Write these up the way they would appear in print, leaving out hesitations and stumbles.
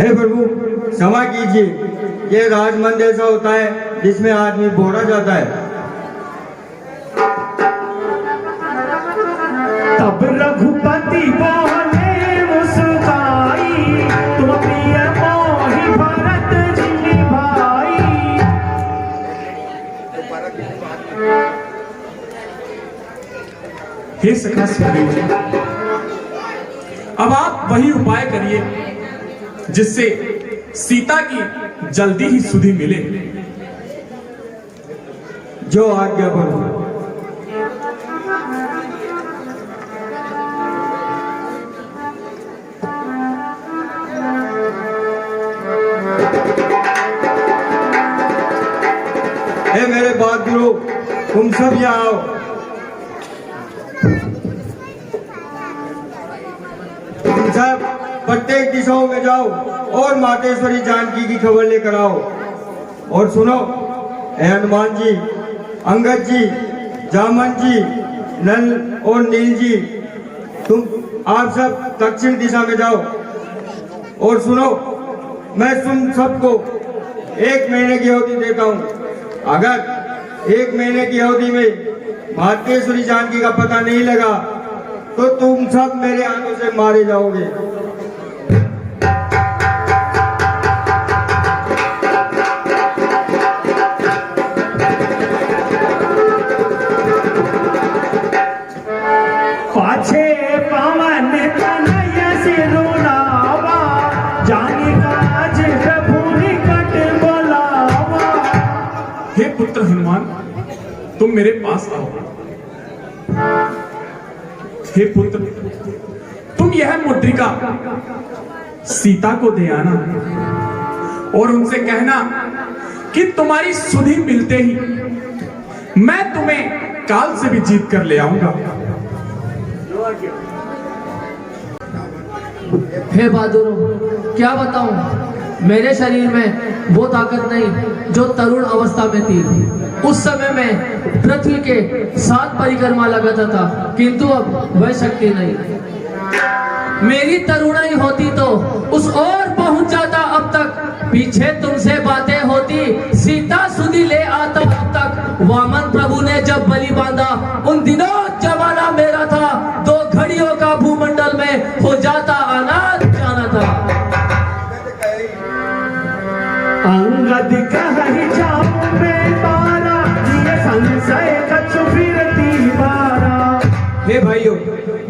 हे प्रभु क्षमा कीजिए, ये राजमंदिर ऐसा होता है जिसमें आदमी बोला जाता है। तब रघुपति बोले मुस्काई, तुम प्रिय मोहि भरत जी भाई। हे सखा सुग्रीव जी, अब आप वही उपाय करिए जिससे सीता की जल्दी ही सुधि मिले। जो आज्ञा प्रभु। हे मेरे बहादुरों, तुम सब यहाँ आओ। तुम सब प्रत्येक दिशाओं में जाओ और मातेश्वरी जानकी की खबर लेकर आओ। और सुनो, हे हनुमान जी, अंगद जी, जामन जी, नल और नील जी, आप सब दक्षिण दिशा में जाओ। और सुनो, मैं तुम सबको 1 महीने की अवधि देता हूँ। अगर 1 महीने की अवधि में मातेश्वरी जानकी का पता नहीं लगा तो तुम सब मेरे हाथों से मारे जाओगे। पाछे पवन तनय सिरुलावा, जानि काज प्रभु निकट बोलावा। हे पुत्र हनुमान, तुम मेरे पास आओ। हे पुत्र, तुम यह मुद्रिका सीता को दे आना और उनसे कहना कि तुम्हारी सुधि मिलते ही मैं तुम्हें काल से भी जीत कर ले आऊंगा। हे बहादुरों, क्या बताऊं, मेरे शरीर में वो ताकत नहीं जो तरुण अवस्था में थी। उस समय मैं पृथ्वी के 7 परिक्रमा लगाता था, किंतु अब वह शक्ति नहीं। मेरी तरुणाई होती तो उस ओर पहुंच जाता अब तक। पीछे तुमसे बातें होती, सीता सुधि ले आता अब तक। वामन प्रभु ने जब बलि बांधा, उन दिनों जमाना मेरा था। 2 घड़ियों का भूमंडल में हो जाता अनाथ जाना था। अंगद कहि जाऊं मैं तारा, ये संशय कछु फिरती बारा। हे भाइयों,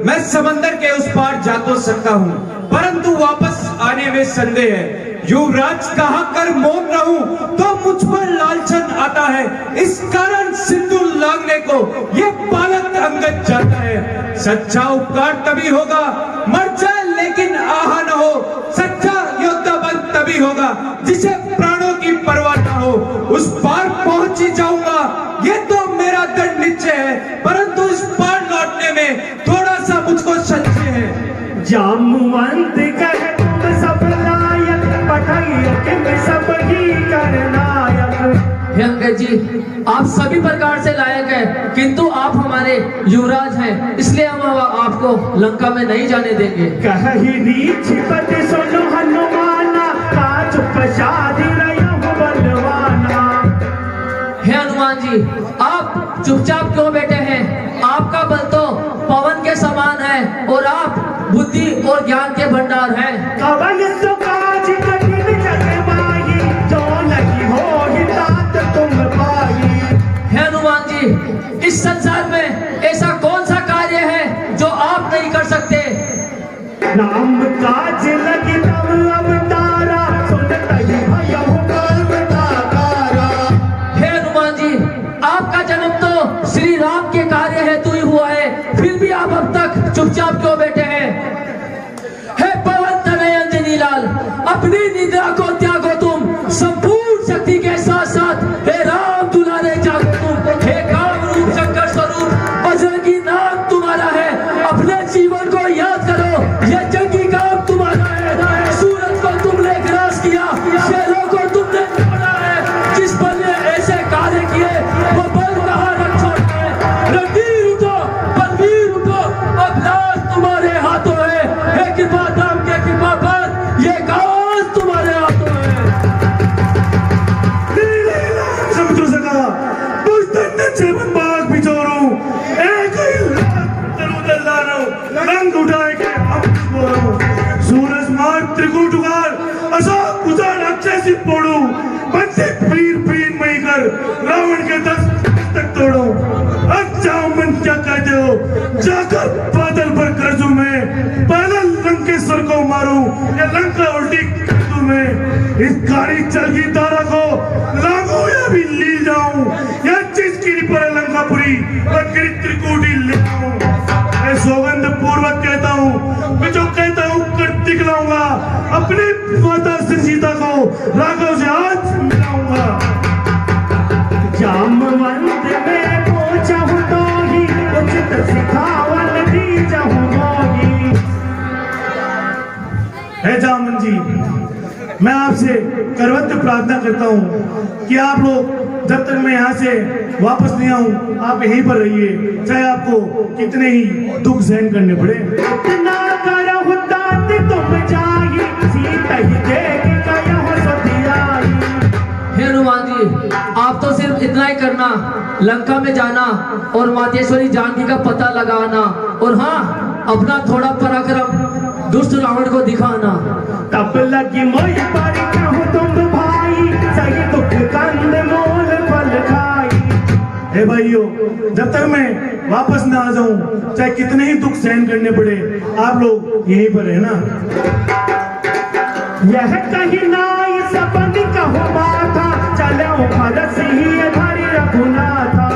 मैं समंदर के उस पार जा तो सकता हूँ, परंतु वापस आने में संदेह है। युवराज कहा कर मौन रहूं तो मुझ पर लालचन आता है। इस कारण सिंदूर लागने को ये बालक अंगद जाता है। सच्चा उपकार तभी होगा, मर जाए लेकिन आहा न हो। सच्चा योद्धा बल तभी होगा जिसे प्राणों की परवाह न हो। उस पार पहुंच ही जाऊंगा, ये तो मेरा दृढ़ निश्चय है, परंतु इस पार लौटने में थोड़ा सा मुझको संशय है। जामवंत कहे तुम सब लायक, पठाइए कि मैं सब ही करनायक। हे अंगद जी, आप सभी प्रकार से लायक हैं, किंतु आप हमारे युवराज हैं, इसलिए हम आपको लंका में नहीं जाने देंगे। कहि रीछ पति सुनो हनुमाना, काज प्रसाद रहु बलवाना। हे हनुमान जी, आप चुपचाप क्यों बैठे हैं? आपका बल तो पवन के समान है और आप बुद्धि और ज्ञान के भंडार हैं। कवय सो काज कठिन जग माही, जो लगी हो हितात तुम पाई। हे हनुमान जी, इस संसार में ऐसा कौन सा कार्य है जो आप नहीं कर सकते? नाम काज लगी तब अवतारा, सुनत ही भयउ कर्म ताकारा। हे हनुमान जी, आपका जन्म तो श्री राम के कार्य हेतु ही हुआ है, फिर भी आप अब तक चुपचाप क्यों बैठे हैं? हे पवन तनय अंजनी लाल, अपनी निद्रा को त्यागो तुम, संपूर्ण शक्ति के साथ साथ हे राम दुलारे जागो तुम। हे काम रूप शंकर स्वरूप, बजरंगी नाम तुम्हारा है, अपने जीवन को याद करो, यह जंगी काम तुम्हारा है। या लंका उल्टी कर दूं मैं। इस काली चरखी तारा को लागू या भी ली जाऊं या जिसकी पर लंकापुरी और त्रिकुटी ले आऊं। मैं सौगंध पूर्वक कहता हूँ, मैं जो कहता हूँ कर दिखलाऊंगा। अपने माता से सीता को राघव से आज मिलाऊंगा। जामवंत में पहुंचा हूँ तो ही उचित सिखावन दी जाऊंगी। है जामन जी, मैं आपसे करवत प्रार्थना करता हूँ कि आप लोग जब तक मैं यहाँ से वापस नहीं आऊं, आप यहीं पर रहिए, चाहे आपको कितने ही दुख सहन करने पड़े। इतना करहु तात तुम जाई, सीता ही देख गया हो सतियाई। हे हनुमान जी, आप तो सिर्फ इतना ही करना, लंका में जाना और मातेश्वरी जानकी का पता लगाना, और हाँ, अपना थोड़ा पराक्रम दुष्ट रावण को दिखाना। तब लगी मोई पर कहूँ तुम भाई, सही दुख कंद मोल फल खाई। हे भाइयों, जब तक मैं वापस ना आ जाऊं, चाहे कितने ही दुख सहन करने पड़े, आप लोग यहीं पर रहना। यह कहीं नाई सबन कहूँ माथा, चले भरत सिंह धरि रघुनाथा।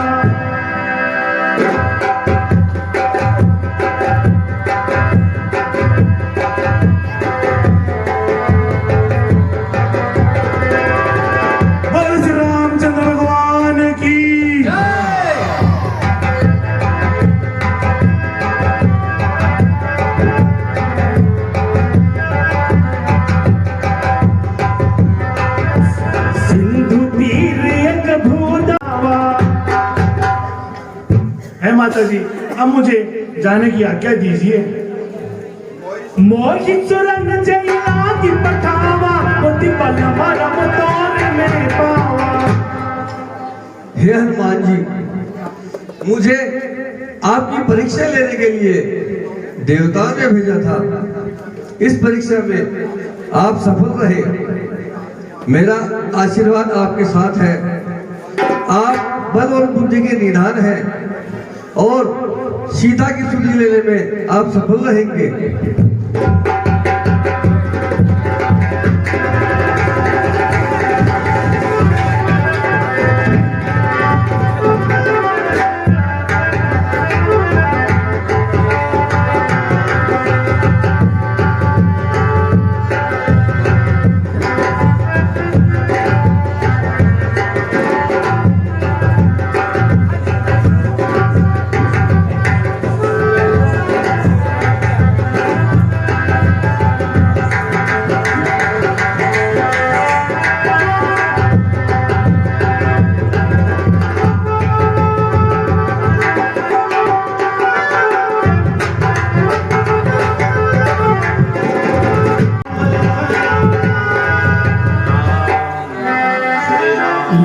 माता जी, अब मुझे जाने की आज्ञा दीजिए। मोहि सुरंग जैला की पठावा, मोती बल मरम तोर में पावा। हे हनुमान जी, मुझे आपकी परीक्षा लेने के लिए देवताओं ने भेजा था। इस परीक्षा में आप सफल रहे, मेरा आशीर्वाद आपके साथ है। आप बल और बुद्धि के निधान हैं और सीता की सुधि लेने में आप सफल रहेंगे।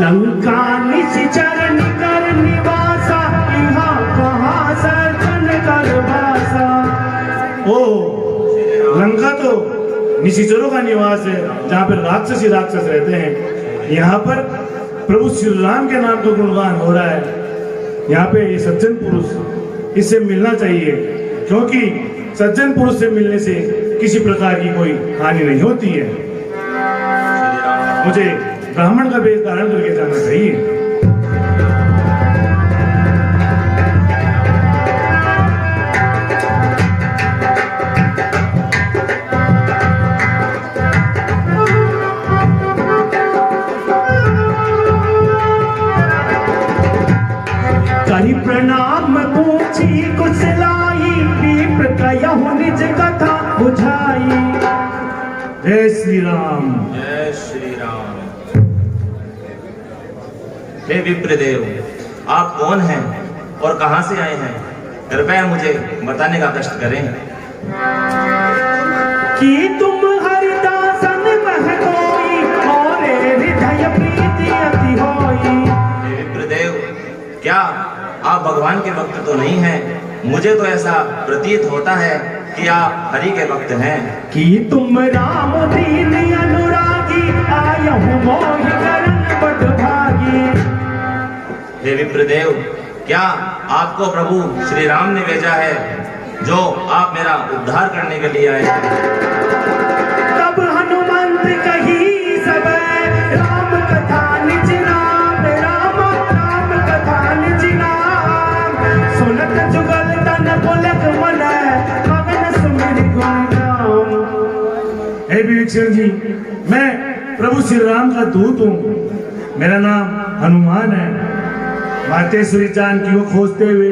लंका निश्चर निकर निवासा, यहाँ कहाँ सज्जन कर वासा। ओ, लंका तो निशिचरों का निवास है, जहाँ पर राक्षस ही राक्षस रहते हैं। यहाँ पर प्रभु श्री राम के नाम का गुणगान हो रहा है। यहाँ पे ये सज्जन पुरुष, इससे मिलना चाहिए, क्योंकि सज्जन पुरुष से मिलने से किसी प्रकार की कोई हानि नहीं होती है। मुझे ब्राह्मण का वेश धारण करके जाना चाहिए। करी प्रणाम पूछी कुशलाई, विप्र कहु निज कथा बुझाई। जय श्री राम। जय श्री राम। हे विप्रदेव, आप कौन हैं और कहां से आए हैं? कृपया मुझे बताने का कष्ट करें। कि तुम हरिदासन मह कोई, और हृदय प्रीति अति होई। हे विप्रदेव, क्या आप भगवान के भक्त तो नहीं हैं? मुझे तो ऐसा प्रतीत होता है कि आप हरि के भक्त हैं। कि तुम राम दीन अनुरागी, आयहु मोहि करन बड़ भागी। हे विप्रदेव, क्या आपको प्रभु श्री राम ने भेजा है, जो आप मेरा उद्धार करने के लिए आए हैं? कही सब राम कथा निज नाम, राम राम कथा निज नाम। सुनत जुगल तन पुलक मन, मगन सुमिर गुण गाम। हे विवेकचंद जी, मैं प्रभु श्री राम का दूत हूँ। मेरा नाम हनुमान है। मातेश्वरी जानकी को खोजते हुए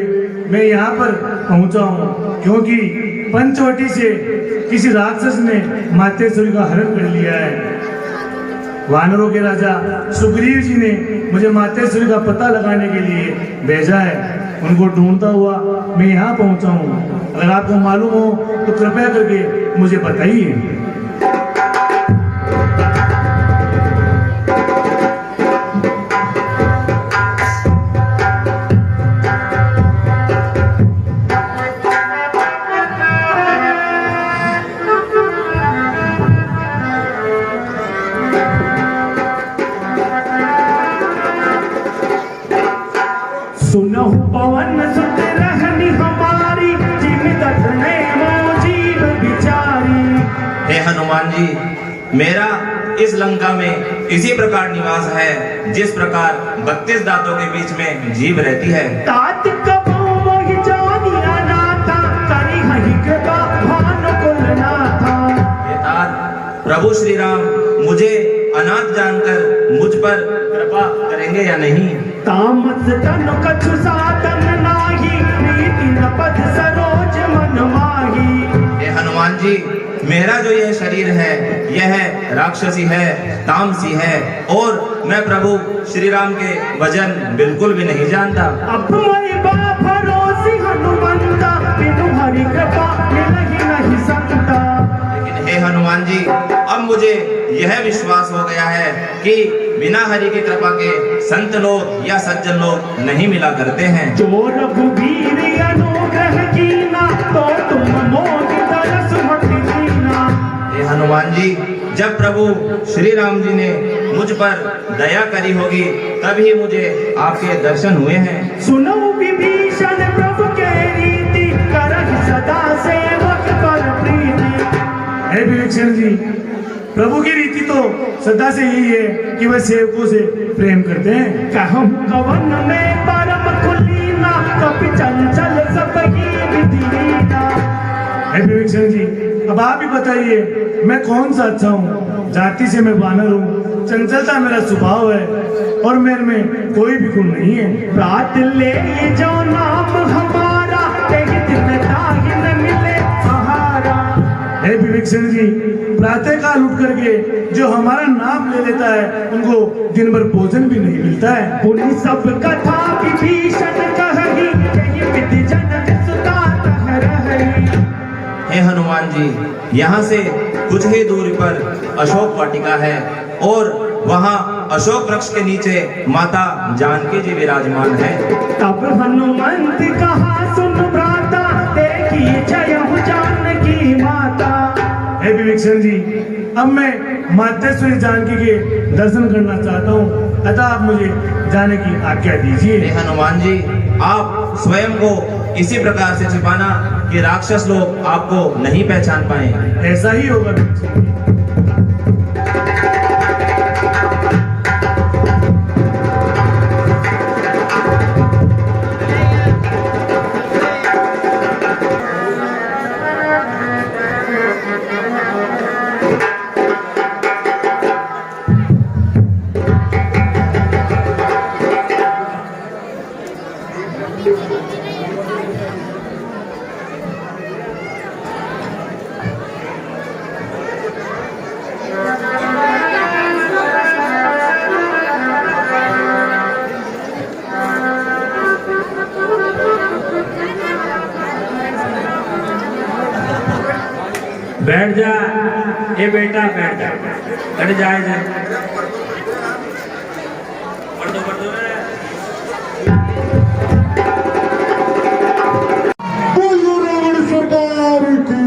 मैं यहाँ पर पहुंचा हूँ, क्योंकि पंचवटी से किसी राक्षस ने मातेश्वरी का हरण कर लिया है। वानरों के राजा सुग्रीव जी ने मुझे मातेश्वरी का पता लगाने के लिए भेजा है। उनको ढूंढता हुआ मैं यहाँ पहुंचा हूँ। अगर आपको मालूम हो तो कृपया करके मुझे बताइए। सुनो पवन सुत रहनी हमारी, जीवित धने मो जीव बिचारी। हे हनुमान जी, मेरा इस लंका में इसी प्रकार निवास है जिस प्रकार 32 दांतों के बीच में जीव रहती है। तात कबो मोहि जानिया नाथा, करी हहि कृपा भानुकुल नाथा। हे तात, प्रभु श्री राम मुझे अनाथ जानकर मुझ पर कृपा करेंगे या नहीं? तामस तनु कछु साधन नाही, प्रीति न पद सरोज मन माही। हे हनुमान जी, मेरा जो यह शरीर है यह राक्षसी है, तामसी है, और मैं प्रभु श्री राम के वजन बिल्कुल भी नहीं जानता। अब मोहि बा भरोसी हनुमंता, बिनु हरि कृपा मिलहि नहीं सकता। लेकिन हे हनुमान जी, अब मुझे यह विश्वास हो गया है कि बिना हरि की कृपा के संत लोग या सज्जन लोग नहीं मिला करते हैं। जो रघुवीर अनुग्रह कीना, तो तुम मोहि तरस मति दीना। हे हनुमान जी, जब प्रभु श्री राम जी ने मुझ पर दया करी होगी तभी मुझे आपके दर्शन हुए हैं। सुनो विभीषण प्रभु के रीति, करहि सदा सेवक पर प्रीति। हे विवेकचंद जी, प्रभु की रीति तो सदा से यही है कि वह सेवकों से प्रेम करते हैं। कहूँ कवन में परम कुलीना, कपि चंचल सब ही विधीना। हे विवेकचंद जी, अब आप ही बताइए मैं कौन सा अच्छा हूँ? जाति से मैं वानर हूँ, चंचलता मेरा स्वभाव है और मेरे में कोई भी गुण नहीं है। प्रात ले जो नाम हमारा, तेहि दिन ताहि न मिले सहारा। हे विवेकचंद जी, प्रातः काल उठ करके जो हमारा नाम ले लेता है उनको दिन भर भोजन भी नहीं मिलता है। पुनि सब कथा विभीषण कहि, कहि विधि जन सुता तह रहि। हे हनुमान जी, यहाँ से कुछ ही दूरी पर अशोक वाटिका है और वहाँ अशोक वृक्ष के नीचे माता जानकी जी विराजमान है। तब हनुमंत कहा सुन भ्राता, देखी जय जानकी माता। हे विवेकचंद जी, अब मैं मातेश्वरी जानकी के दर्शन करना चाहता हूँ, अतः आप मुझे जाने की आज्ञा दीजिए। हे हनुमान जी, आप स्वयं को इसी प्रकार से छिपाना कि राक्षस लोग आपको नहीं पहचान पाए। ऐसा ही होगा। बैठ जा, ए बेटा बैठ जा, बैठ जाए जा। बढ़ दो रे। बोलो रावण सरकार की।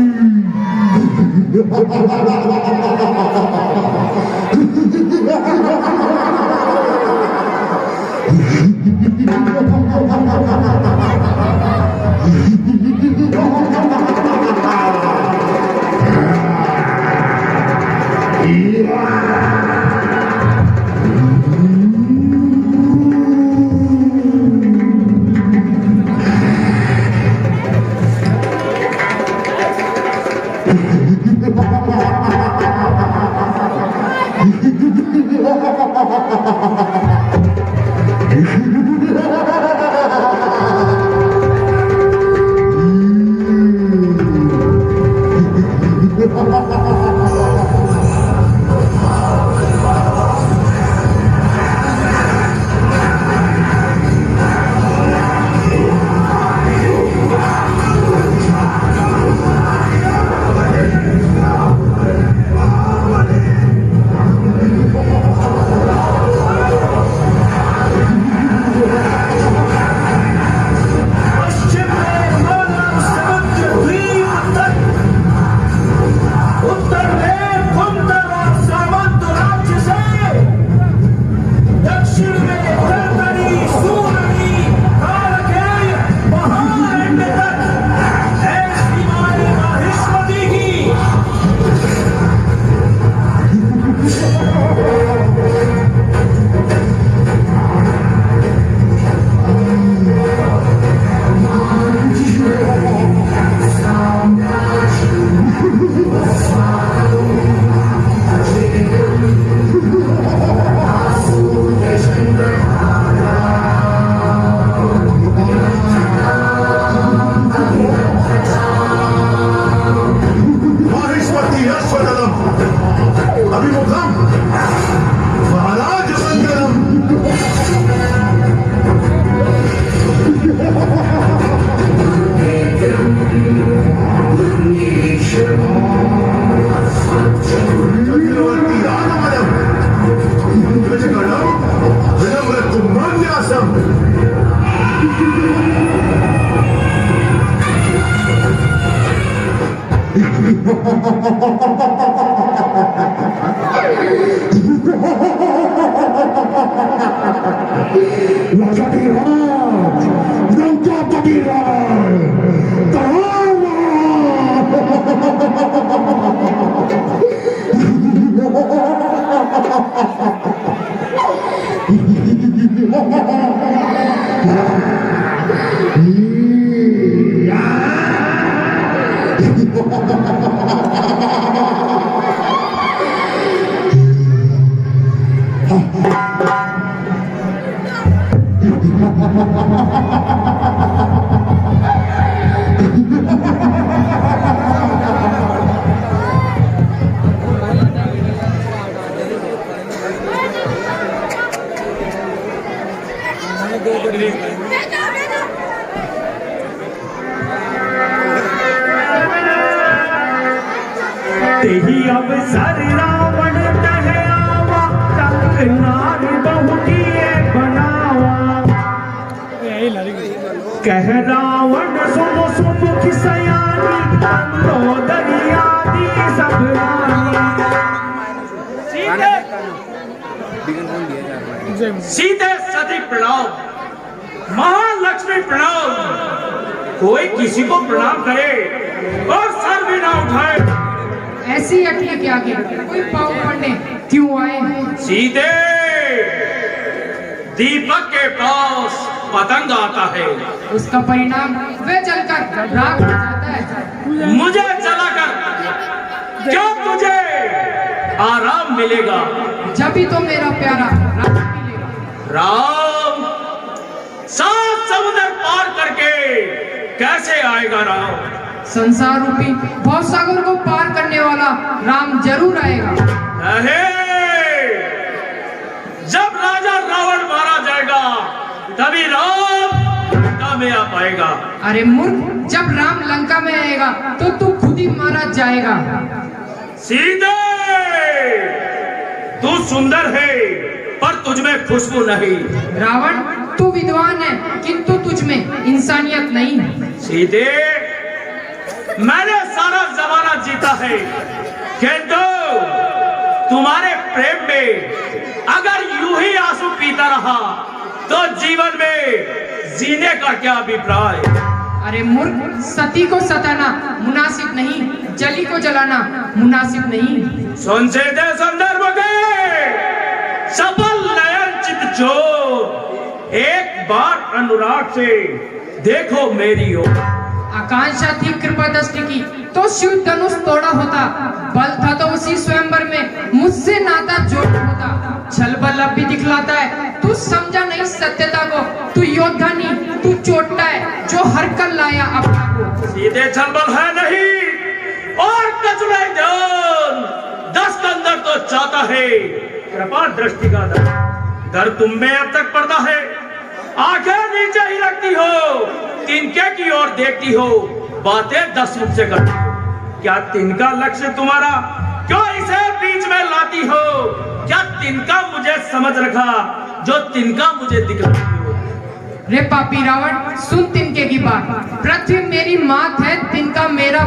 तेही अब सर रावण टहयावा तंग नार बहु किए बनावा कह रावण सुन सुन खिसयानी अंधो दरिया दी सब सीधे सती प्रणाम, महालक्ष्मी प्रणाम। कोई किसी को प्रणाम करे और सर भी ना उठाए। ऐसी अटली क्या के कोई पाँव पड़ने क्यों आए? सीधे दीपक के पास पतंग आता है, उसका परिणाम वह जलकर राख हो जाता है। मुझे जलाकर क्या तुझे आराम मिलेगा? जब ही तो मेरा प्यारा राम मिलेगा। राम 7 समुद्र पार करके कैसे आएगा राम? संसार रूपी भवसागर को पार करने वाला राम जरूर आएगा। नहीं, जब राजा रावण मारा जाएगा तभी राम लंका में आ पाएगा। अरे मूर्ख, जब राम लंका में आएगा तो तू खुद ही मारा जाएगा। सीधे तू सुंदर है पर तुझमें खुशबू नहीं। रावण, तू विद्वान है किंतु तुझमें इंसानियत नहीं। सीधे मैंने सारा जमाना जीता है किंतु तुम्हारे प्रेम में अगर यूं ही आंसू पीता रहा तो जीवन में जीने का क्या अभिप्राय? अरे मूर्ख, सती को सताना मुनासिब नहीं, जली को जलाना मुनासिब नहीं। सुन से दे संदर्भ के सफल नयन चित चोर, एक बार अनुराग से देखो मेरी ओर। आकांक्षा थी कृपा दृष्टि की तो शिव धनुष तोड़ा होता। तू योद्धा नहीं, तू चोटा है जो हर कर लाया अपना को। सीधे चंबल है नहीं और कचरा जान 10 के अंदर तो चाहता है कृपा दृष्टि का दर तुम में अब तक पड़ता है, आंखें नीचे ही रखती हो, तिनके की ओर देखती हो, बातें 10 मुख से करती हो। क्या तिनका लक्ष्य तुम्हारा, क्यों इसे बीच में लाती हो? क्या तिनका मुझे समझ रखा जो तिनका मुझे दिख रही हो? रे पापी रावण, सुन तिनके की बात। पृथ्वी मेरी मात है, तिनका मेरा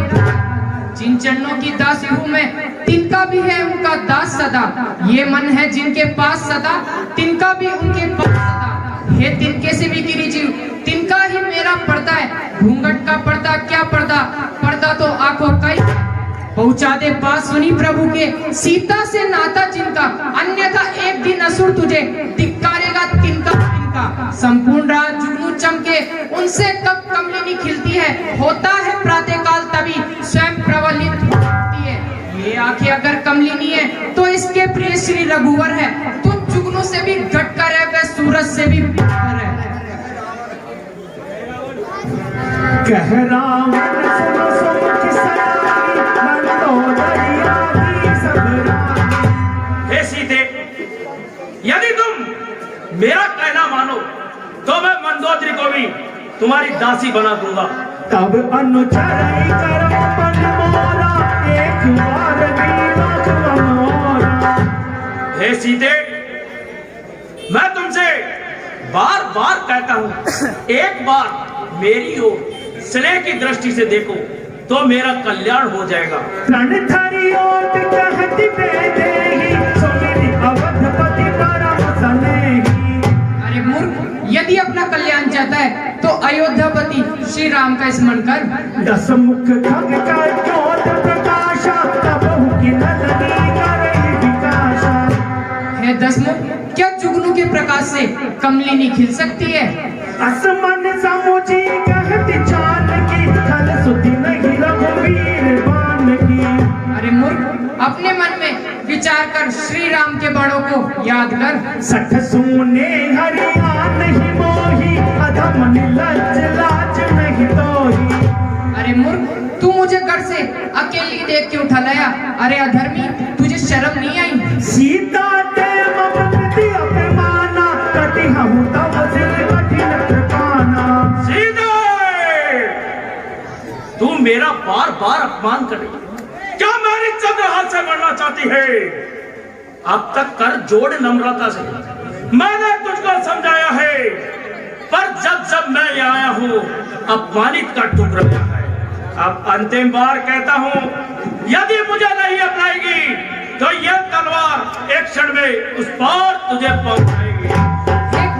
जिन चरणों की दासी हूँ मैं, तिनका भी है उनका दास सदा। ये मन है जिनके पास सदा, तिनका भी उनके पास सदा। हे तिनके से भी गिरी जीव, तिनका ही मेरा पर्दा है। घूंघट का पर्दा क्या पर्दा, पर्दा तो आंखों का ही। पहुंचा दे पास सुनी प्रभु के, सीता से नाता जिनका, अन्यथा एक दिन असुर तुझे धिक्कारेगा तिनका तिनका। संपूर्ण रात जुगनू चमके, उनसे कब कमलिनी खिलती है, होता है प्रातःकाल तभी स्वयं प्रवलित होती है। ये आंखें अगर कमलिनी है तो इसके प्रिय श्री रघुवर है। तू जुगनू से भी घटकर है, वह सूरज से भी बढ़कर है। कह राम सुनो सुनो किसराई, मंदोदरिया की सब रानी। हे सीते, यदि तुम मेरा कहना मानो तो मैं मंदोदरी को भी तुम्हारी दासी बना दूंगा। तब अनुचरई करो मन मोरा, एक बार दीवाक मनोरा। हे सीते, मैं तुमसे बार बार कहता हूँ, एक बार मेरी ओर स्नेह की दृष्टि से देखो तो मेरा कल्याण हो जाएगा। प्रण थारी ओर कहती बेदेही, सोनेरी अवधपति परम स्नेही। अरे मूर्ख, यदि अपना कल्याण चाहता है तो अयोध्यापति श्री राम का स्मरण कर। 10 मुख खग का ज्योत प्रकाशा, तबहु की नदनी करे विकासा। हे 10 मुख, क्या जुगनू के प्रकाश से कमलिनी खिल सकती है? असमन समुझी कहती जानकी, खल सुधि नहीं रघुवीर बान की। अरे मूर्ख, अपने मन में विचार कर श्री राम के बड़ों को याद कर। 60 सूने हरिया नहीं मोही, अधम निलज्ज लाज नहीं तोही। अरे मूर्ख, तू मुझे घर से अकेली देख के उठा लाया। अरे अधर्मी, तुझे शर्म नहीं आई? सीता ते मम प्रति अपमाना, कति हूँ तव सिर कठिन कृपाना। सीते, तू मेरा बार बार अपमान कर रही है। क्या मेरी चंद्रहास से मरना चाहती है? अब तक कर जोड़ नम्रता से मैंने तुझको समझाया है, पर जब जब मैं यहाँ आया हूँ अपमानित कर टुक रहा है। अब अंतिम बार कहता हूँ, यदि मुझे नहीं अपनाएगी तो यह तलवार एक क्षण में उस पार तुझे पहुंचाएगी।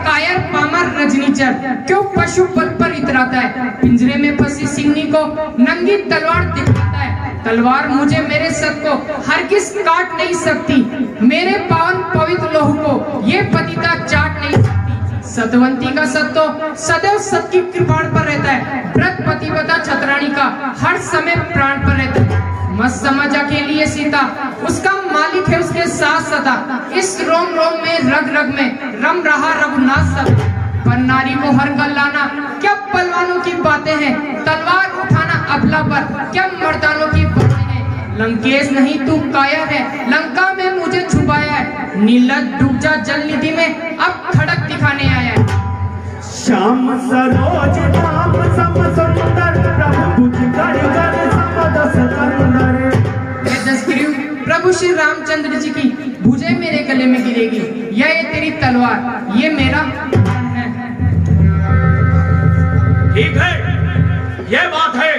कायर पामर रजनीचर, क्यों पशु पद पर इतराता है? पिंजरे में फंसी सिंहनी को नंगी तलवार दिखाता है। तलवार मुझे मेरे सत को हरगिज काट नहीं सकती, मेरे पावन पवित्र लोह को ये पतिता चाट नहीं सकती। सतवंती का सत तो सदैव सत की कृपाण पर रहता है। व्रत पतिव्रता छतरानी का हर समय प्राण पर रहता है। मत समझ अकेली सीता, उसका मालिक है उसके साथ सदा। इस रोम रोम में रग रग में रम रहा रघुनाथ सब। पर नारी को हर गल लाना क्या पलवानों की बातें हैं, तलवार उठाना अबला पर क्या मर्दानों की बातें हैं। लंकेश नहीं तू काया है, लंका में मुझे छुपाया है। नीलज डूब जा जल निधि में, अब खड़क दिखाने आया है। श्याम सरोज नाम सम सुंदर, प्रभु भुज कर कर समदस कंदर। प्रभु श्री रामचंद्र जी की भुजें मेरे गले में गिरेगी। यह ये तेरी तलवार, ये मेरा है। ठीक है, ये बात है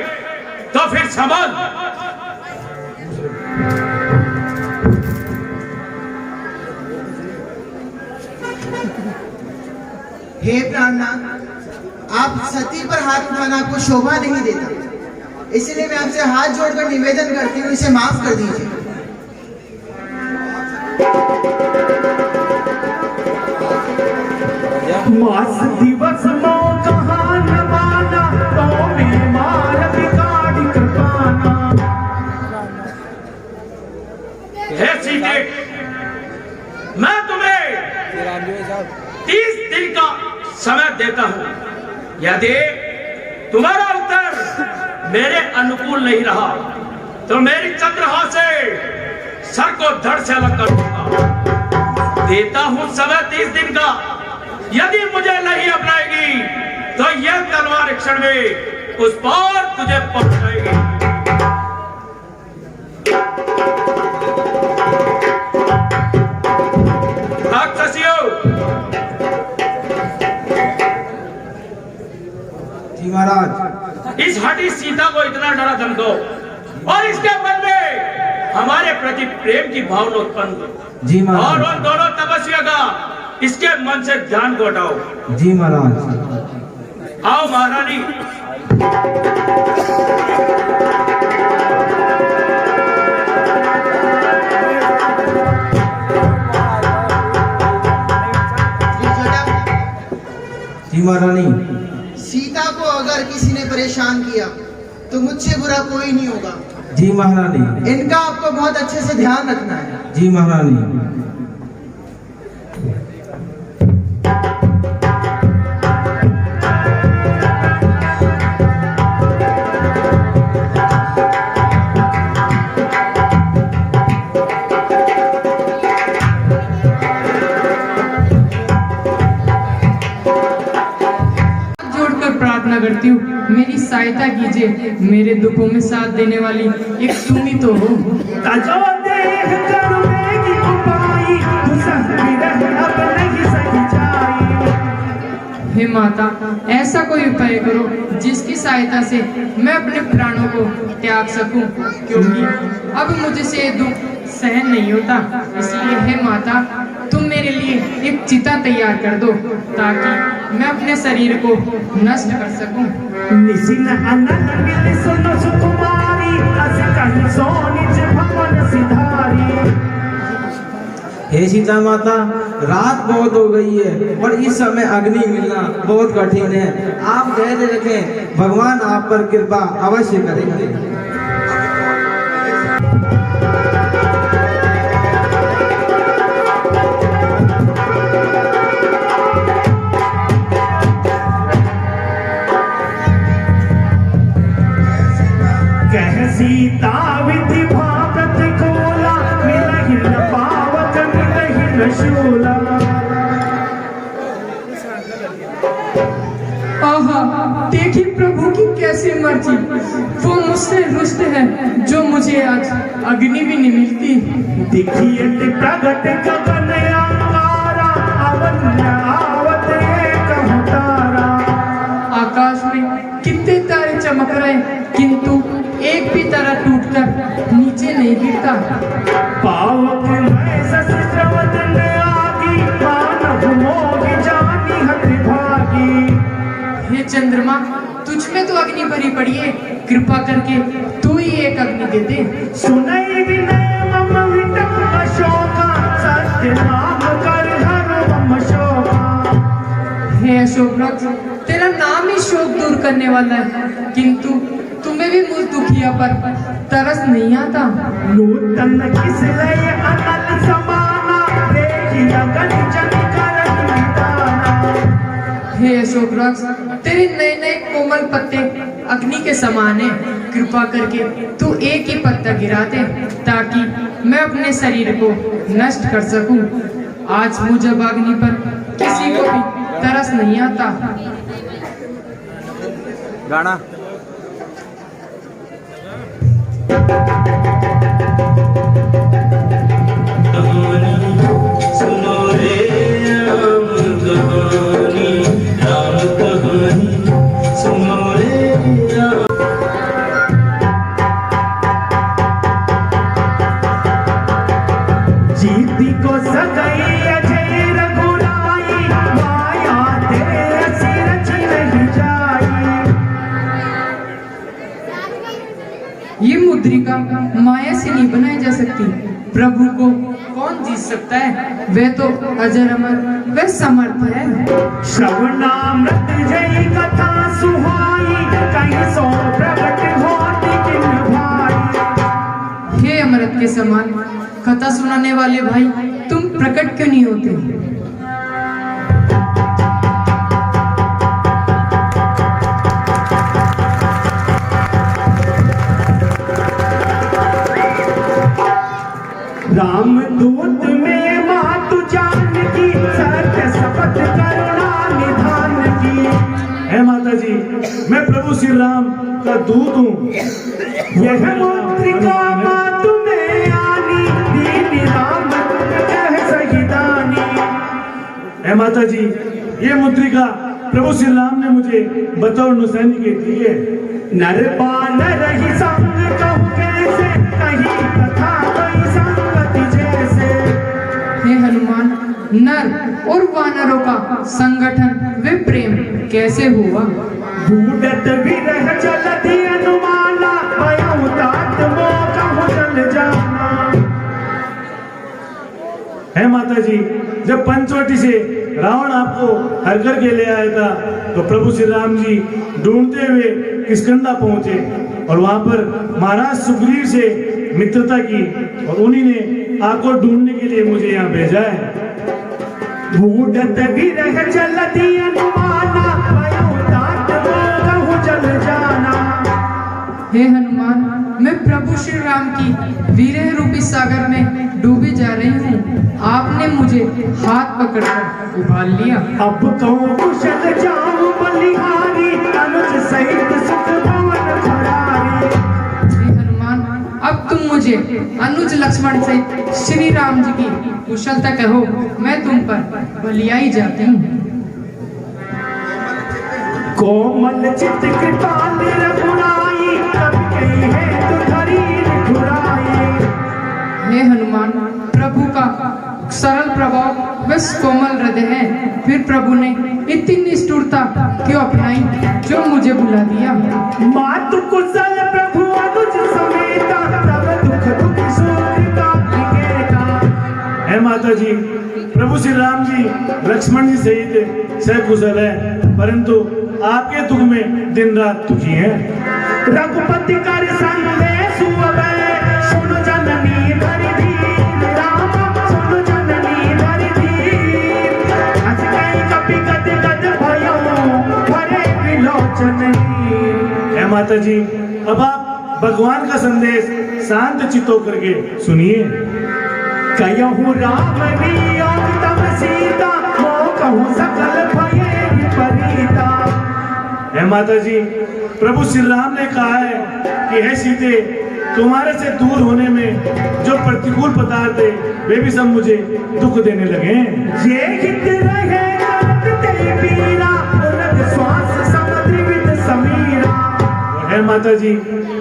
तो फिर समझ। हे प्राणनाथ, आप सती पर हाथ उठाना आपको शोभा नहीं देता, इसलिए मैं आपसे हाथ जोड़कर निवेदन करती हूँ, इसे माफ कर दीजिए। मास दिवस मो कहान माना, तो में मार बिगाड़ी कृपाना। हे सीते, मैं तुम्हें 30 दिन का समय देता हूं। यदि तुम्हारा उत्तर मेरे अनुकूल नहीं रहा तो मेरी चंद्रहा से सर को धड़ से अलग कर दूंगा। देता हूं समय 30 दिन का। यदि मुझे नहीं अपनाएगी तो यह तलवार एक क्षण में उस पार तुझे पहुंचाएगी। जी महाराज। इस हठी सीता को इतना डरा धमको और इसके मन में हमारे प्रति प्रेम की भावना उत्पन्न हो। जी महाराज। और उन दोनों तपस्या का इसके मन से ध्यान को हटाओ। जी महाराज। आओ महारानी। जी महारानी। सीता को अगर किसी ने परेशान किया तो मुझसे बुरा कोई नहीं होगा। जी महारानी। इनका आपको बहुत अच्छे से ध्यान रखना है। जी महारानी। प्रार्थना करती हूँ, मेरी सहायता कीजिए। मेरे दुखों में साथ देने वाली एक तुम ही तो हो। हे माता, ऐसा कोई उपाय करो जिसकी सहायता से मैं अपने प्राणों को त्याग सकूं, क्योंकि अब मुझसे ये दुख सहन नहीं होता। इसलिए हे माता, तुम मेरे लिए एक चिता तैयार कर दो ताकि मैं अपने शरीर को नष्ट कर सकूं। हे सीता माता, रात बहुत हो गई है और इस समय अग्नि मिलना बहुत कठिन है। आप धैर्य रखें, भगवान आप पर कृपा अवश्य करेंगे। सीता विधि भागत कोला, मिलहि न पावत मिलहि न शूला। आहा, देखी प्रभु की कैसी मर्जी। वो मुझसे रुष्ट है जो मुझे आज अग्नि भी नहीं मिलती। देखिए प्रगट गगन अंगारा, अवन्य आवत एक तारा। आकाश में कितने तारे चमक रहे, किंतु एक भी तारा टूटकर नीचे नहीं गिरता। पावक मैं सस्त्रवदन आगी, मानव मोहि जानी हत भागी। हे चंद्रमा, तुझ में तो अग्नि भरी पड़ी है, कृपा करके तू ही एक अग्नि दे दे। सुनई विनय मम विटम अशोका, सत्य नाम कर हर मम शोका। हे अशोक वृक्ष, तेरा नाम ही शोक दूर करने वाला है, किंतु तुम्हें भी मुझ दुखिया पर तरस नहीं आता। नूतन किस लय अनल समाना, देखी अगन जन करहि निदाना। हे अशोक वृक्ष, तेरे नए नए कोमल पत्ते अग्नि के समान है। कृपा करके तू एक ही पत्ता गिरा दे ताकि मैं अपने शरीर को नष्ट कर सकूं। आज मुझे अग्नि पर किसी को भी तरस नहीं आता। गाना सुनो रे राम कहानी, राम कहानी सुनो रे राम। जीती को सगई अजय रघुराई, माया तेरे सिर नहीं जाई। ये मुद्रिका माया से नहीं बनाई जा सकती। प्रभु को कौन जीत सकता है? वह तो अजर अमर, वह समर्थ है। श्रवणामृत जय कथा सुहाई, कहीं सो प्रगट होती किन भाई। हे अमृत के समान कथा सुनाने वाले भाई, तुम प्रकट क्यों नहीं होते? रामदूत में मातु जानकी सत्य शपथ करुणा निधान की। है माता जी, मैं प्रभु श्री राम का दूत हूँ। यह मुद्रिका मातु में आनी, दीन राम कह सहिदानी। है माता जी, ये मुद्रिका प्रभु श्री राम ने मुझे बतौर नुसैनी के दी है। नर बानर ही संग कहूँ कैसे, कहीं कथा कोई संगति जैसे। हे हनुमान, नर और वानरों का संगठन वे प्रेम कैसे हुआ? बूढ़त विरह चलती अनुमाना, भयउ तात मोह कहूँ चल जाना। है माता जी, जब पंचवटी से रावण आपको हर करके ले आया था तो प्रभु श्री राम जी ढूंढते हुए किष्किंधा पहुंचे और वहां पर महाराज सुग्रीव से मित्रता की और उन्हीं ने आपको ढूंढने के लिए मुझे यहाँ भेजा है। बूढ़त विरह चलती अनुमाना, भयउ तात मोह कहूँ चल जाना। हे हनुमान, मैं प्रभु श्री राम की विरह रूपी सागर में डूबी जा रही हूँ। आपने मुझे हाथ पकड़कर उबाल लिया। अब कहूँ कुशल जाऊं बलिहारी, अनुज सहित सुख भवन खरारी। हे हनुमान, अब तुम मुझे अनुज लक्ष्मण सहित श्री राम जी की कुशलता कहो, मैं तुम पर बलियाई जाती हूँ। कोमल चित कृपाल रघुराई, कब कही है तुधरी ठुराई। हे हनुमान, प्रभु का सरल प्रभाव बस कोमल हृदय है, फिर प्रभु ने इतनी निष्ठुरता क्यों अपनाई जो मुझे बुला दिया? मातु कुशल प्रभु अनुज समेता, तब दुख दुख सुख का निकेता। है माता जी, प्रभु श्री राम जी लक्ष्मण जी सहित सकुशल है, परंतु आपके दुख में दिन रात दुखी है। रघुपति कर संदेश हुए, सुनो जननी धरि धीर राम, सुनो जननी धरि धीर। हंस गई कपि गद गद भयो, भरे विलोचन नीर। है माता जी, अब आप भगवान का संदेश शांत चित्त होकर के सुनिए। कहूँ राम वियोग तब सीता, मोह कहूँ सकल भये विपरीता। है माता जी, प्रभु श्री राम ने कहा है कि हे सीते, तुम्हारे से दूर होने में जो प्रतिकूल पदार्थ है वे भी सब मुझे दुख देने लगे। ये हित रहे करते पीरा, उलग श्वास समुद्र विद समीरा। और है माता जी,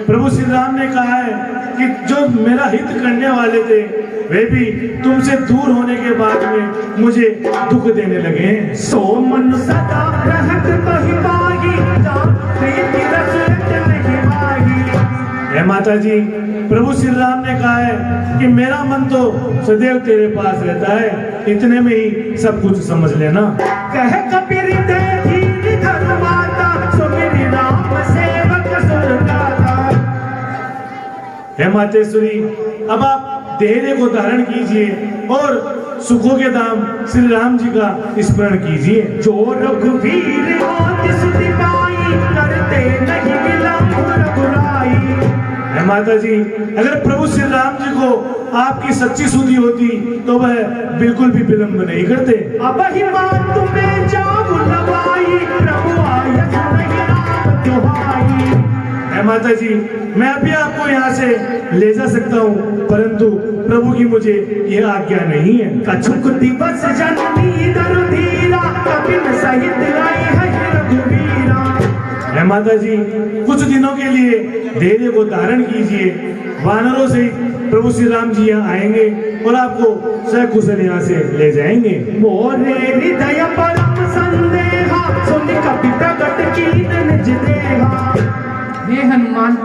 प्रभु श्री राम ने कहा है कि जो मेरा हित करने वाले थे वे भी तुमसे दूर होने के बाद में मुझे दुख देने लगे। सो मन सदा रहत कहि पाही, प्रीति रस नहीं माही। है माता जी, प्रभु श्री राम ने कहा है कि मेरा मन तो सदैव तेरे पास रहता है, इतने में ही सब कुछ समझ लेना। कह कबीर दे धीर धर माता, सो मेरी राम सेवक सुर गाता। है मातेश्वरी, अब आप धैर्य को धारण कीजिए और सुखों के धाम श्री राम जी का स्मरण कीजिए। जो रघुवीर होत सुधि पाई, करते नहीं विलंब रघुराई। है माता जी, अगर प्रभु श्री राम जी को आपकी सच्ची सुधि होती तो वह बिल्कुल भी विलंब नहीं करते। अब ही बात तुम्हें जाऊं लगाई, प्रभु आयत नहीं राम दुहाई। है माता जी, मैं अभी आपको यहाँ से ले जा सकता हूँ, परंतु प्रभु की मुझे यह आज्ञा नहीं है। कछुक दिवस जननी दरु धीरा, कपिल सहित लाई है रघुवीरा। है माता जी, कुछ दिनों के लिए धैर्य को धारण कीजिए। वानरों से प्रभु श्री राम जी यहाँ आएंगे और आपको सकुशल यहाँ से ले जाएंगे। मोरे हृदय परम संदेहा, सुन कपि प्रगट कीन निज देहा। हे हनुमान,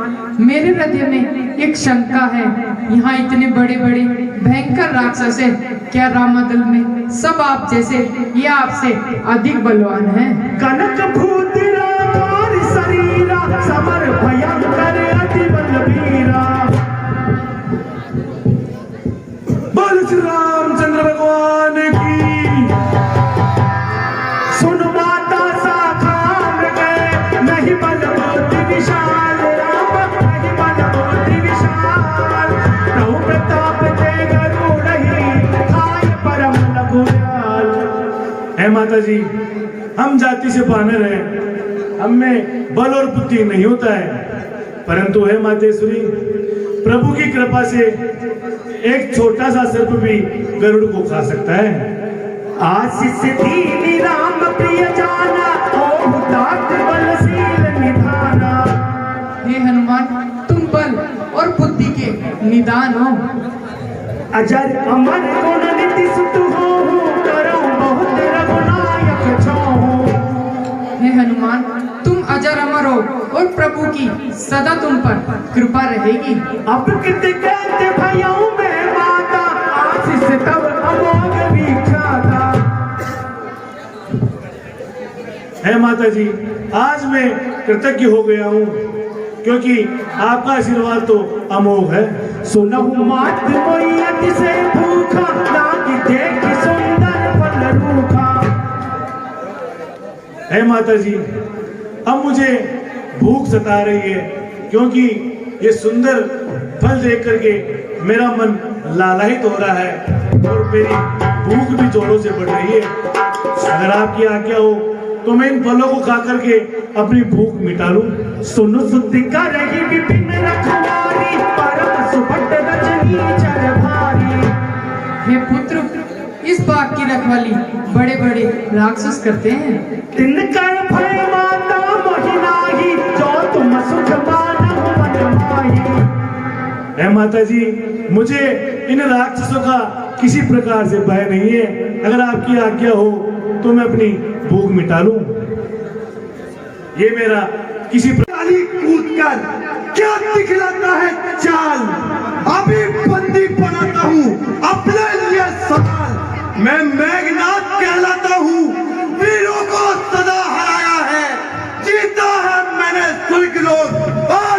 मेरे हृदय में एक शंका है। यहाँ इतने बड़े बड़े भयंकर राक्षस है, क्या रामदल में सब आप जैसे या आपसे अधिक बलवान हैं? कनक भूत राकार शरीरा, समर भयंकर अति बलवीरा। बोल श्री रामचंद्र भगवान की। सुन माता शाखा गए, नहीं बल बुद्धि विशाल राम, नहीं बल बुद्धि विशाल। प्रभु प्रताप ते है माता जी, हम जाति से बानर हैं, हम में बल और बुद्धि नहीं होता है, परंतु है मातेश्वरी, प्रभु की कृपा से एक छोटा सा सर्प भी गरुड़ को खा सकता है। आशीष दीनी राम प्रिय जाना, ओम तात बलशील निधाना। हे हनुमान, तुम बल और बुद्धि के निदान हो। अजर अमर गुण निति सुत हो, करो बहुत रघुनायक छो। हे हनुमान, तुम अजर अमर हो और प्रभु की सदा तुम पर कृपा रहेगी। अब कित कहते भयों में माता, आशीष तब अमोघ विख्याता। है माता जी, आज मैं कृतज्ञ हो गया हूँ, क्योंकि आपका आशीर्वाद तो अमोघ है। सुनहु मात मोयत से भूखा, लागी देख सुंदर फल रूखा। है माता जी, अब मुझे भूख सता रही है, क्योंकि ये सुंदर फल देख करके मेरा मन लालायित हो रहा है और मेरी भूख भी जोरों से बढ़ रही है। अगर आपकी आज्ञा हो तो मैं इन फलों को खा करके अपनी भूख मिटा लूं। सुनो सुतिका रही विपिन रखवारी, परम सुभट रजनी चर भारी। हे पुत्र, इस बाग की रखवाली बड़े बड़े राक्षस करते हैं। तिनकर भय माता मोहिनाही, जो तुम सुख मानहु मन माही। है माता जी, मुझे इन राक्षसों का किसी प्रकार से भय नहीं है। अगर आपकी आज्ञा हो तो मैं अपनी भूख मिटा लूं। ये मेरा किसी काली कूद कर क्या दिखलाता है चाल, अभी बंदी बनाता हूँ अपने लिए सवाल। मैं मेघनाथ कहलाता हूँ, वीरों को सदा हराया है, जीता है मैंने स्वर्गलोक और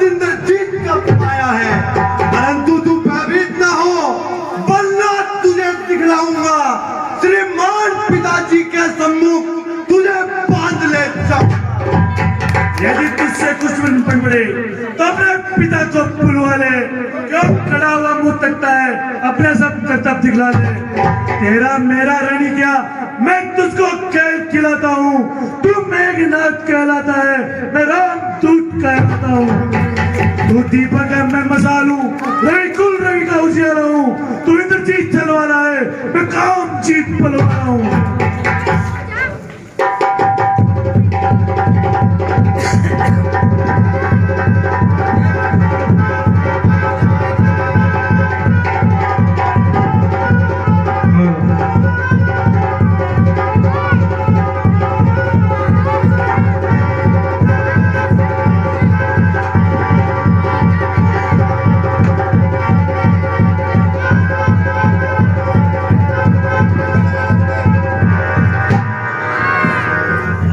इंद्रजीत का पाया है। परंतु तू भयभीत ना हो, बल्ला तुझे दिखलाऊंगा, श्रीमान पिताजी के सम्मुख तुझे बांध ले जाऊंगा। यदि तुझसे कुछ बन पड़े तो अपने पिता को बुलवा ले, क्यों खड़ा हुआ मुंह तकता है, अपने सब करतब दिखला दे। तेरा मेरा रणि क्या, मैं तुझको कैद खिलाता हूँ, तू मेघनाथ कहलाता है, मैं रामदूत कहलाता हूँ। तू दीपक है, मैं मसालू, रविकुल रवि का उजियारा हूँ। तू इंद्रजीत चलवाला है, मैं कामजीत पलवाला हूँ।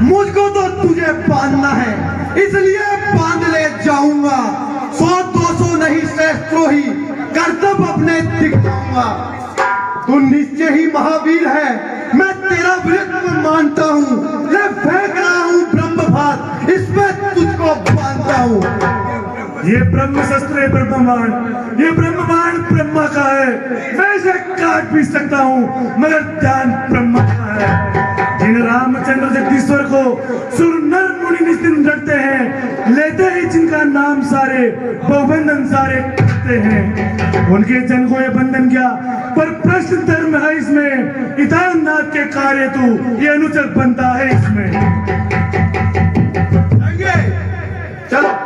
मुझको तो तुझे बांधना है, इसलिए बांध ले जाऊंगा। 100-200 नहीं श्रेष्ठद्रोही कर्तव्य अपने दिखाऊंगा। तू निश्चय ही महावीर है, मैं तेरा वीरत्व मानता हूँ। ये फेंक रहा हूँ ब्रह्मभात, इसमें तुझको बांधता हूँ। ये ब्रह्म शस्त्र है, ब्रह्मबाण, ये ब्रह्मबाण ब्रह्मा का है। मैं इसे काट भी सकता हूँ, मगर ध्यान ब्रह्मा का है। जिन रामचंद्र जगदीश्वर को सुर नर मुनि निस्तिन डरते हैं, लेते ही जिनका नाम सारे बहुबंधन सारे करते हैं। उनके जन को ये बंधन क्या, पर प्रश्न धर्म है इसमें, इतानाथ के कार्य तू ये अनुचर बनता है इसमें। चलो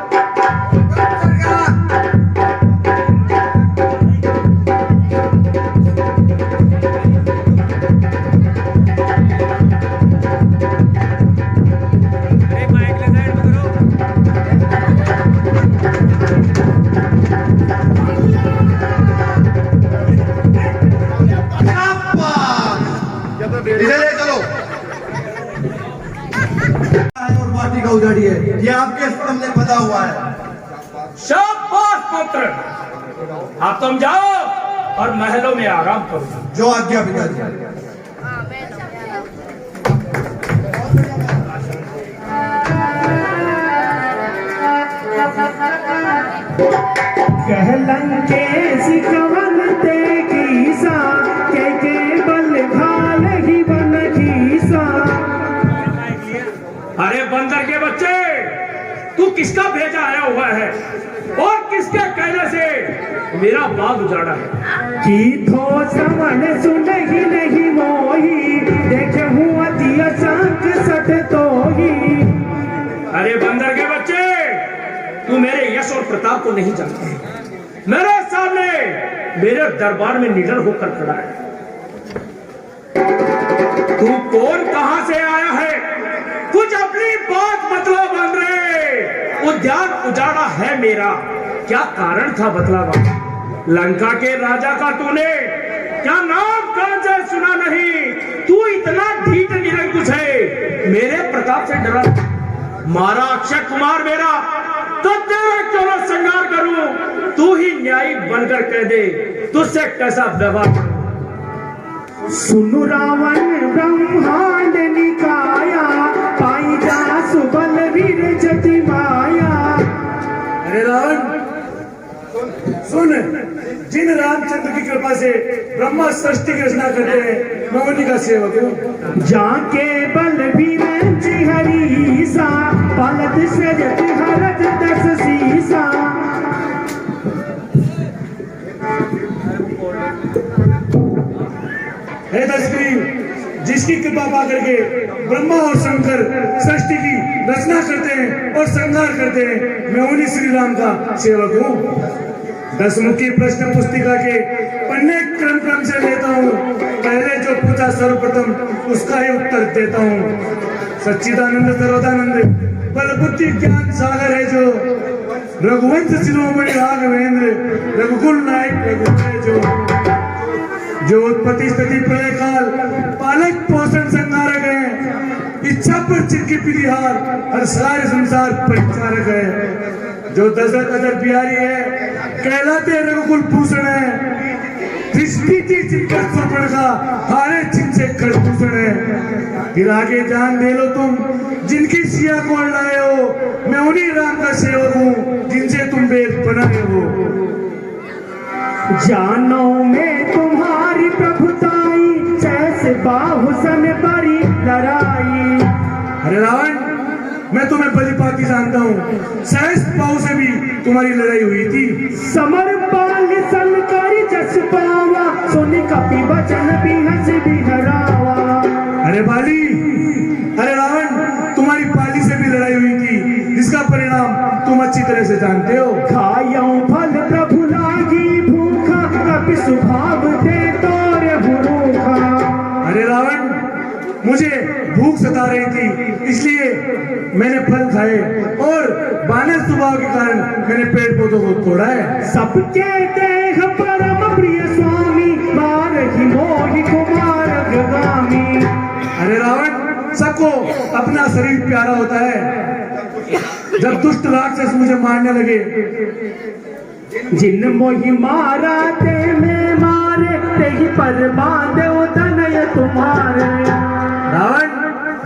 इधर ले चलो। और माटी का उजाड़ी है, ये आपके सामने पता हुआ है। शाबाश पुत्र, अब तुम जाओ और महलों में आराम करो। जो आज्ञा पिताजी। कहलन के सिकवन ते की सा, के बल घाल ही बन किसका भेजा आया हुआ है और किसके कहने से मेरा बाग उजाड़ा है। की थो समन सुनहि नहीं मोही, देखे हुआ दिया संग सट तो ही। अरे बंदर के बच्चे, तू मेरे यश और प्रताप को नहीं जानता। मेरे सामने मेरे दरबार में निडर होकर खड़ा है। तू कौन, कहां से आया है, कुछ अपनी बात बतला बन रहे। उद्यान उजाड़ा है मेरा, क्या कारण था बतलावा। लंका के राजा का तूने क्या नाम कांचा सुना नहीं। तू इतना ढीठ निरंकुश है, मेरे प्रताप से डरा। मारा अक्षय कुमार मेरा, तो तेरा क्यों ना संहार करूं। तू ही न्यायी बनकर कह दे, तुझसे कैसा व्यवहार। सुनु रावण ब्रह्मांड निकाया, पाई जा सुबल वीर जति माया। अरे रावण सुन, जिन रामचंद्र की कृपा से ब्रह्मा सृष्टि की रचना करते हैं, मैं उन्हीं का सेवक हूँ। जाके बल वीर हरीसा, पलट सजत हरत दस सीसा। हे दशग्रीव, जिसकी कृपा पा करके ब्रह्मा और शंकर सृष्टि की रचना करते हैं और संहार करते हैं, मैं उन्हीं श्री राम का सेवक हूँ। दसमुखी प्रश्न पुस्तिका के पन्ने क्रम क्रम से लेता हूँ। पहले जो पूछा सर्वप्रथम उसका ही उत्तर देता हूँ। सच्चिदानंद सर्वदानंद बल बुद्धि ज्ञान सागर है जो, रघुवंश शिरोमणि राघवेंद्र रघुकुल नायक रघुवंश जो उत्पत्ति स्थिति प्रलय काल पालक पोषण संहारक है। इच्छा पर चित्त पिलिहार, हर सारे संसार परिचारक है। जो दशरथ अदर बिहारी है, कहलाते रघुकुल भूषण है। दृष्टि थी जिनका सुपड़ का, हारे चिन्ह से खड़भूषण है। फिर आगे जान दे लो तुम, जिनकी सिया को लाए हो, मैं उन्हीं राम का सेवक हूँ जिनसे तुम वेद बनाए हो। जानो में तुम्हारी प्रभुताई, जैसे बाहुसन बड़ी लड़ाई। अरे रावण, मैं तुम्हें बलिपाती जानता हूँ। सहस्त्र पाव से भी तुम्हारी लड़ाई हुई थी। समर पाल सलकारी जस पावा, सुन कपि वचन भी हंस भी हरावा। अरे बाली, अरे रावण, तुम्हारी पाली से भी लड़ाई हुई थी, जिसका परिणाम तुम अच्छी तरह से जानते हो। खायो फल प्रभु लागी भूखा, कपि स्वभाव दे तोरे भूखा। अरे रावण, मुझे भूख सता रही थी, इसलिए मैंने फल खाए और बानर स्वभाव के कारण मैंने पेड़ पौधों को तोड़ा है। सबके देह परम प्रिय स्वामी, मार ही मोहि कुमार गगामी। अरे रावण, सबको अपना शरीर प्यारा होता है। जब दुष्ट राक्षस मुझे मारने लगे, जिन मोहि मारा ते में मारे, ते ही पर बांधे तनय तुम्हारे। रावण,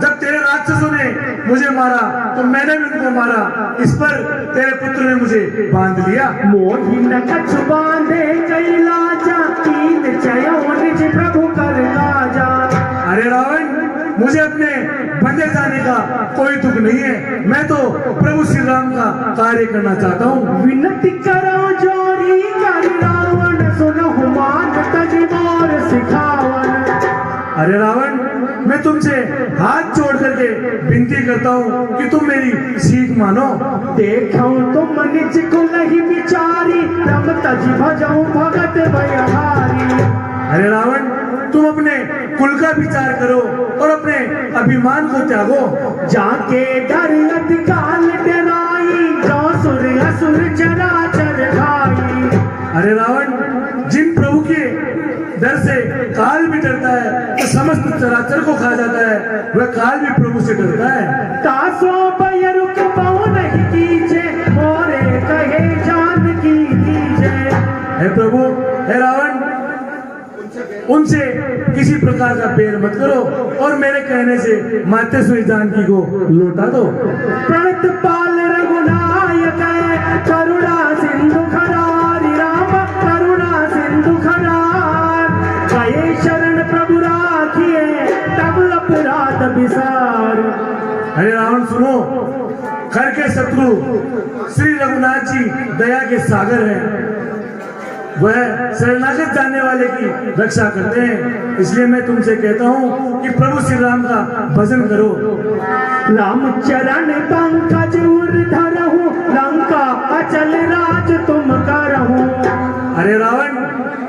जब तेरे राक्षसों ने मुझे मारा तो मैंने भी उनको मारा। इस पर तेरे पुत्र ने मुझे बांध लिया। मोहि न कछ बांधे कैलाजा, तीन चयो निज प्रभु कर काजा। अरे रावण, मुझे अपने बंधे जाने का कोई दुख नहीं है। मैं तो प्रभु श्री राम का कार्य करना चाहता हूँ। विनती करो जोरी कर रावण, सुनो हुमान तज मोर सिखावन। अरे रावण, मैं तुमसे हाथ जोड़ करके विनती करता हूँ कि तुम मेरी सीख मानो। देखो तुम निज कुल ही विचारी, रम तज भजऊ भगत भयहारी। अरे रावण, तुम अपने कुल का विचार करो और अपने अभिमान को त्यागो। जाके डर काल डराई, जो सुर असुर चराचर खाई। अरे रावण, जिन प्रभु के डर से काल भी डरता है तो समस्त चराचर को खा जाता है, वह काल भी प्रभु से डरता है। तासो पय रुक पाओ नहीं कीजे, मोरे कहे जान की दीजे। हे प्रभु, हे रावण, उनसे किसी प्रकार का बैर मत करो और मेरे कहने से माते सुई जानकी को लौटा दो। प्रणत पाल रघुनायक, करुणा सिंधु खरारी। राम करुणा सिंधु खरार, गए शरण प्रभु राखिए, तब अपराध विसार। अरे रावण सुनो, खर के शत्रु श्री रघुनाथ जी दया के सागर हैं। वह शरणागत जाने वाले की रक्षा करते हैं। इसलिए मैं तुमसे कहता हूँ कि प्रभु श्री राम का भजन करो। राम चरण पंकज धरहूँ, लंका अचल राज तुम करहूँ। अरे रावण,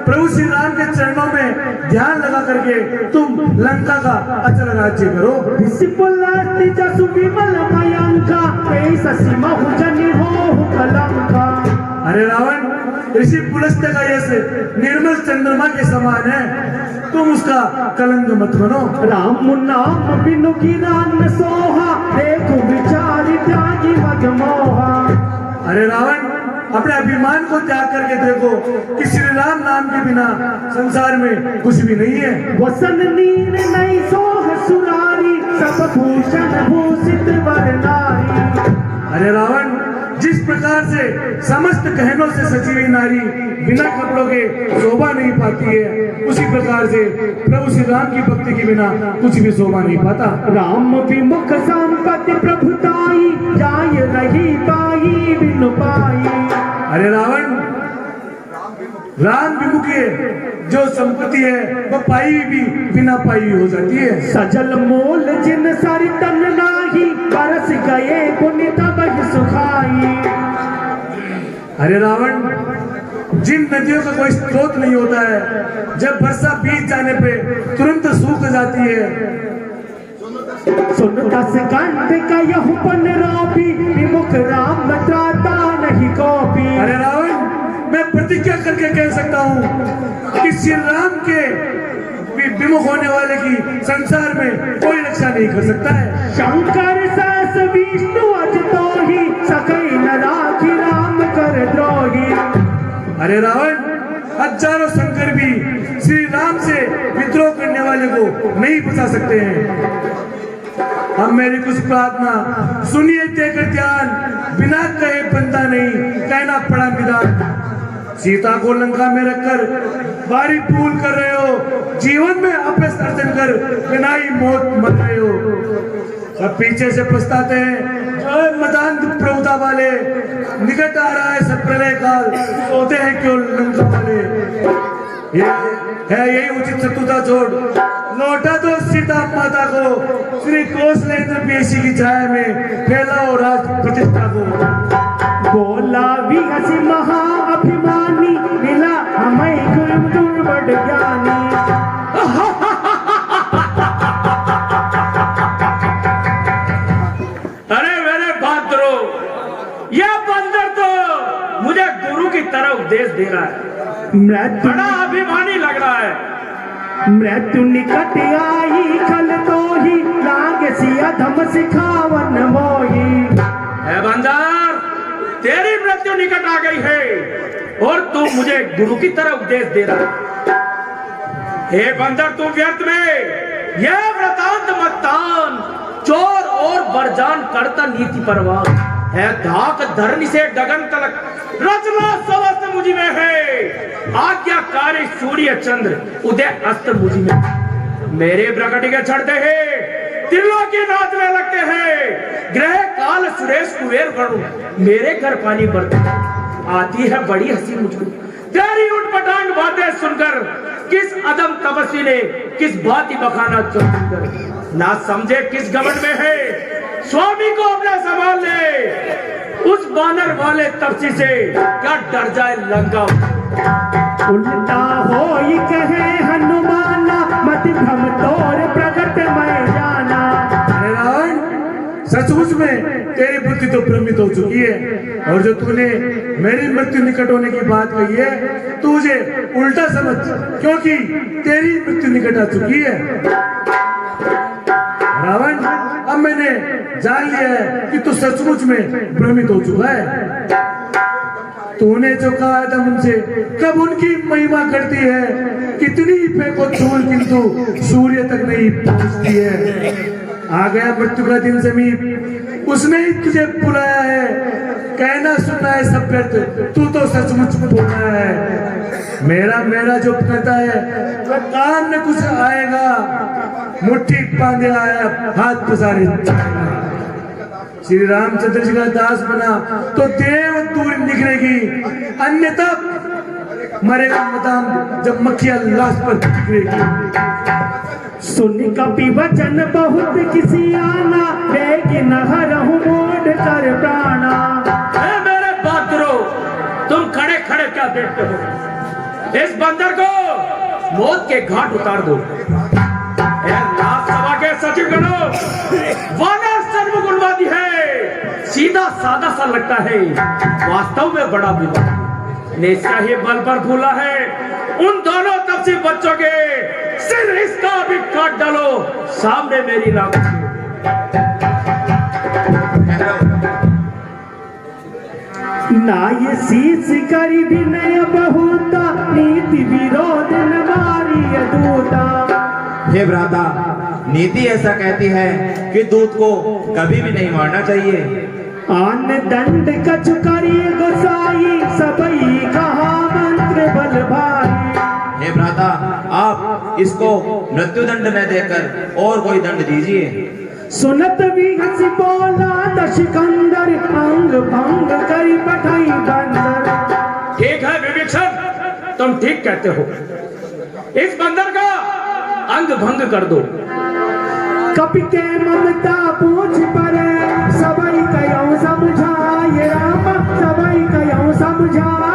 प्रभु श्री राम के चरणों में ध्यान लगा करके तुम लंका का अचल राज्य करो। जसु विमल मयंका, शशि महु जनि होहु कलंका। अरे रावण, ऋषि पुलस्त्य का यश निर्मल चंद्रमा के समान है, तुम उसका कलंक मत बनो। राम नाम बिनु गिरान सोहा, देखो विचारि त्यागी मग मोहा। अरे रावण, अपने अभिमान को त्याग करके देखो कि श्री राम नाम के बिना संसार में कुछ भी नहीं है। वसन नीर नहीं सोह सुरारी, सब भूषण भूषित वर नारी। अरे रावण, जिस प्रकार से समस्त गहनों से सजी हुई नारी बिना कपड़ों के शोभा नहीं पाती है, उसी प्रकार से प्रभु श्री राम की भक्ति के बिना कुछ भी शोभा नहीं पाता। राम विमुख संपत्ति प्रभुताई, जाय रही पाई बिनु पाई। अरे रावण, राम विमुखी जो संपत्ति है वह पाई भी बिना पाई हो जाती है। सजल मोल जिन सरितन नाही, बरस गए पुण्य तब सुखाई। अरे रावण, जिन नदियों का कोई स्रोत नहीं होता है, जब वर्षा बीत जाने पे तुरंत सूख जाती है। सुन 10 कंठ का यह पन रोपी, विमुख राम त्राता नहीं कोपी। अरे रावण, मैं प्रतिज्ञा करके कह सकता हूँ कि श्री राम के विमुख होने वाले की संसार में कोई रक्षा नहीं कर सकता है। शंकर सहस विष्णु अज तो ही, सकई न राखी राम कर द्रोही। अरे रावण, हजारों शंकर भी श्री राम से विद्रोह करने वाले को नहीं बचा सकते हैं। अब मेरी कुछ प्रार्थना सुनिए, देकर ध्यान, बिना कहे बनता नहीं, कहना पड़ा विधान। सीता को लंका में रखकर भारी भूल कर रहे हो, जीवन में अभ्यस अर्जन कर बिना ही मौत मर रहे हो। सब पीछे से पछताते हैं, मदान प्रभुता वाले, निकट आ रहा है सब प्रलय काल, सोते हैं क्यों लंका वाले। ये है यही उचित शत्रुता छोड़, लौटा दो सीता माता को, श्री कौशलेंद्र पेशी की छाया में फैलाओ राज प्रतिष्ठा को। बोला भी हसी महा अभिमानी, मिला हमें दुर्बड़ ज्ञानी। अरे मेरे बहादुरों, यह बंदर तो मुझे गुरु की तरह उपदेश दे रहा है, मृत्यु बड़ा अभिमानी लग रहा है। मृत्यु निकट आई खल तो ही, लागे सिया धम सिखावन मोही। है बंदर, तेरी मृत्यु निकट आ गई है और तू मुझे गुरु की तरह उपदेश दे रहा है। हे बंदर, तू व्यर्थ में यह वृतांत मत्तान, चोर और बरजान करता नीति परवान है। धाक धरनी से गगन तलक, रचना समस्त मुझ में है। आज्ञाकारी सूर्य चंद्र उदय अस्त मुझ में। मेरे प्रकट के चढ़ते हैं, तिल्लों की नाचने लगते हैं। ग्रह काल सुरेश कुबेर गणु, मेरे घर पानी बरते। आती है बड़ी हंसी मुझको तेरी उठपटांग बातें सुनकर। किस अदम तपस्वी ने किस भांति बखाना चुनकर। ना समझे किस घमंड में है, स्वामी को अपना संभाल ले। उस बानर वाले तपसी से क्या डर जाए लंका। उल्टा हो कहे हनुमाना, मत भ्रम तोर प्रगट मैं जाना। अरे रावण, सचमुच में तेरी बुद्धि तो भ्रमित हो चुकी है, और जो तूने मेरी मृत्यु निकट होने की बात कही है, तू मुझे उल्टा समझ, क्योंकि तेरी मृत्यु निकट आ चुकी है। रावण, अब मैंने जान लिया है कि तू सचमुच में भ्रमित हो चुका है। तूने जो कहा था मुझसे, कब उनकी महिमा करती है, कितनी फेंको धूल किंतु सूर्य तक नहीं पहुंचती है। आ गया मृत्यु का दिन समीप, उसने ही तुझे बुलाया है। कहना सुनना है सब व्यर्थ, तू तो सचमुच में बोलना है। मेरा जो कहता है वह काम में कुछ आएगा। मुट्ठी बांधे आया, हाथ पसारे। श्री रामचंद्र जी का दास बना तो देव दूर निकलेगी, अन्यथा मरेगा मदान जब मक्खियां लाश पर निकलेगी। सुन कपि वचन बहुत किसी आना, लेकिन हरहु मोड़ कर प्राणा। ए मेरे बहादुरों, तुम खड़े खड़े क्या देखते हो? इस बंदर को मौत के घाट उतार दो। राज्यसभा के सचिव गणों, वानर सर्वगुणवादी है, सीधा सादा सा लगता है, वास्तव में बड़ा विवाद ने इसका ही बल पर फूला है। उन दोनों तपसी बच्चों के सिर इसका भी काट डालो, सामने मेरी नाक। ना ये शीश करी विनय बहुता, नीति विरोध नारी अदूता। हे भ्राता, नीति ऐसा कहती है कि दूत को कभी भी नहीं मारना चाहिए। आन दंड कछु करिए गोसाई, सबई कहा मंत्र बल भाई। हे भ्राता, आप इसको मृत्युदंड न देकर और कोई दंड दीजिए। सुनत भी हंसी बोला दशकंदर, अंग भंग करी पठाई बंदर। ठीक है विभीषण, तुम ठीक कहते हो, इस बंदर का अंग भंग कर दो। कपि के ममता पूछ परे, सबई कयो समझाए राम, सबई कयो समझाए।